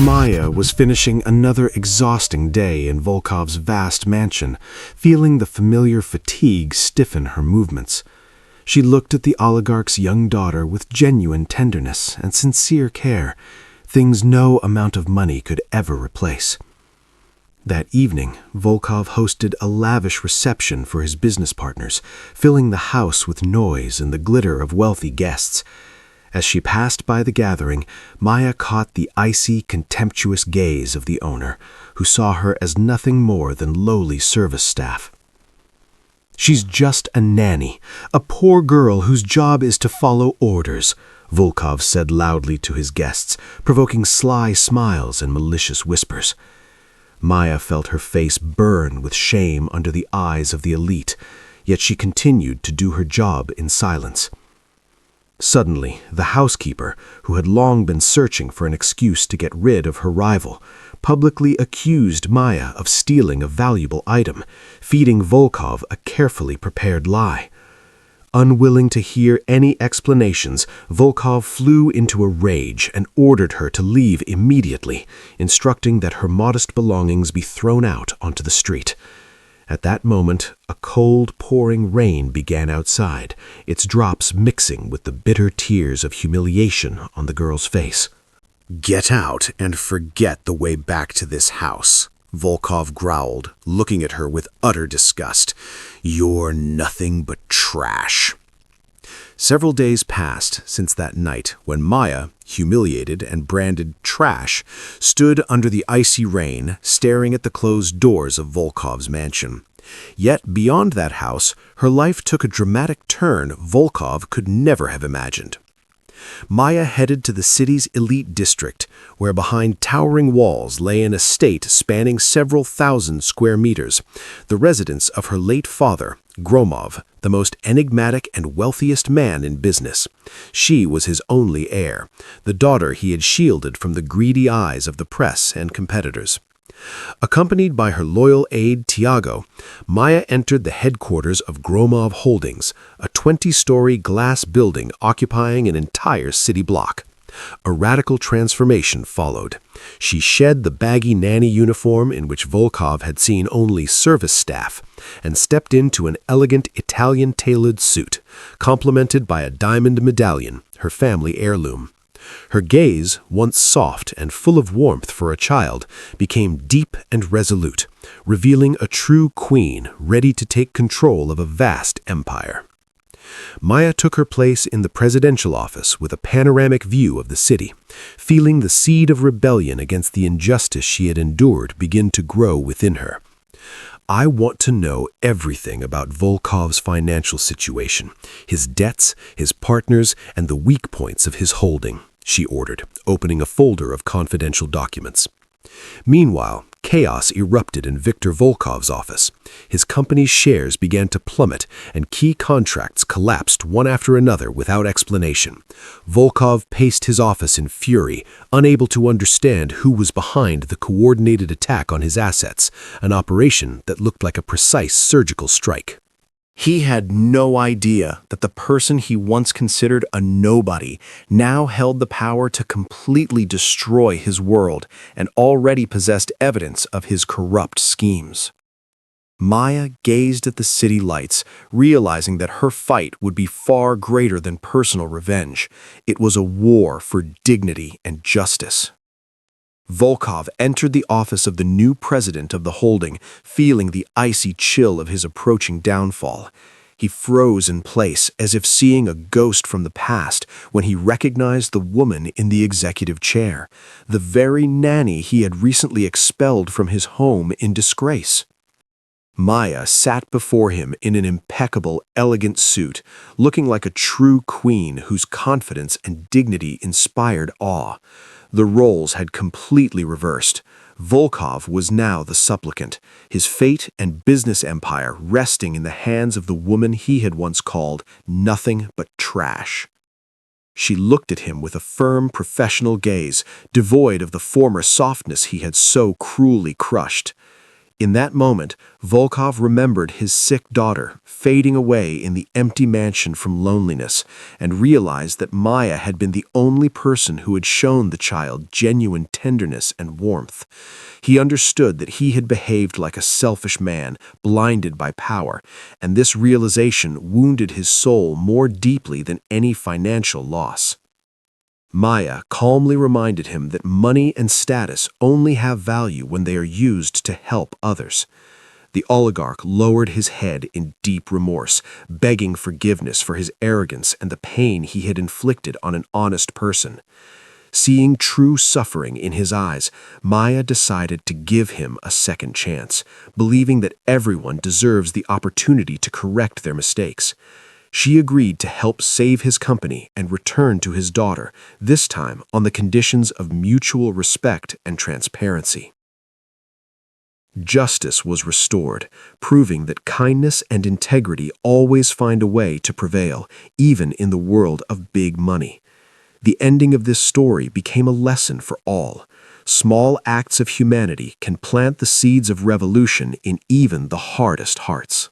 Maya was finishing another exhausting day in Volkov's vast mansion, feeling the familiar fatigue stiffen her movements. She looked at the oligarch's young daughter with genuine tenderness and sincere care, things no amount of money could ever replace. That evening, Volkov hosted a lavish reception for his business partners, filling the house with noise and the glitter of wealthy guests. As she passed by the gathering, Maya caught the icy, contemptuous gaze of the owner, who saw her as nothing more than lowly service staff. "She's just a nanny, a poor girl whose job is to follow orders," Volkov said loudly to his guests, provoking sly smiles and malicious whispers. Maya felt her face burn with shame under the eyes of the elite, yet she continued to do her job in silence. Suddenly, the housekeeper, who had long been searching for an excuse to get rid of her rival, publicly accused Maya of stealing a valuable item, feeding Volkov a carefully prepared lie. Unwilling to hear any explanations, Volkov flew into a rage and ordered her to leave immediately, instructing that her modest belongings be thrown out onto the street. At that moment, a cold, pouring rain began outside, its drops mixing with the bitter tears of humiliation on the girl's face. "Get out and forget the way back to this house," Volkov growled, looking at her with utter disgust. "You're nothing but trash." Several days passed since that night when Maya, humiliated and branded trash, stood under the icy rain, staring at the closed doors of Volkov's mansion. Yet beyond that house, her life took a dramatic turn Volkov could never have imagined. Maya headed to the city's elite district, where behind towering walls lay an estate spanning several thousand square meters, the residence of her late father, Gromov, the most enigmatic and wealthiest man in business. She was his only heir, the daughter he had shielded from the greedy eyes of the press and competitors. Accompanied by her loyal aide Tiago, Maya entered the headquarters of Gromov Holdings, a 20-story glass building occupying an entire city block. A radical transformation followed. She shed the baggy nanny uniform in which Volkov had seen only service staff, and stepped into an elegant Italian-tailored suit, complemented by a diamond medallion, her family heirloom. Her gaze, once soft and full of warmth for a child, became deep and resolute, revealing a true queen ready to take control of a vast empire. Maya took her place in the presidential office with a panoramic view of the city, feeling the seed of rebellion against the injustice she had endured begin to grow within her. "I want to know everything about Volkov's financial situation, his debts, his partners, and the weak points of his holding," she ordered, opening a folder of confidential documents. Meanwhile, chaos erupted in Viktor Volkov's office. His company's shares began to plummet, and key contracts collapsed one after another without explanation. Volkov paced his office in fury, unable to understand who was behind the coordinated attack on his assets, an operation that looked like a precise surgical strike. He had no idea that the person he once considered a nobody now held the power to completely destroy his world and already possessed evidence of his corrupt schemes. Maya gazed at the city lights, realizing that her fight would be far greater than personal revenge. It was a war for dignity and justice. Volkov entered the office of the new president of the holding, feeling the icy chill of his approaching downfall. He froze in place, as if seeing a ghost from the past, when he recognized the woman in the executive chair, the very nanny he had recently expelled from his home in disgrace. Maya sat before him in an impeccable, elegant suit, looking like a true queen whose confidence and dignity inspired awe. The roles had completely reversed. Volkov was now the supplicant, his fate and business empire resting in the hands of the woman he had once called nothing but trash. She looked at him with a firm, professional gaze, devoid of the former softness he had so cruelly crushed. In that moment, Volkov remembered his sick daughter fading away in the empty mansion from loneliness and realized that Maya had been the only person who had shown the child genuine tenderness and warmth. He understood that he had behaved like a selfish man, blinded by power, and this realization wounded his soul more deeply than any financial loss. Maya calmly reminded him that money and status only have value when they are used to help others. The oligarch lowered his head in deep remorse, begging forgiveness for his arrogance and the pain he had inflicted on an honest person. Seeing true suffering in his eyes, Maya decided to give him a second chance, believing that everyone deserves the opportunity to correct their mistakes. She agreed to help save his company and return to his daughter, this time on the conditions of mutual respect and transparency. Justice was restored, proving that kindness and integrity always find a way to prevail, even in the world of big money. The ending of this story became a lesson for all. Small acts of humanity can plant the seeds of revolution in even the hardest hearts.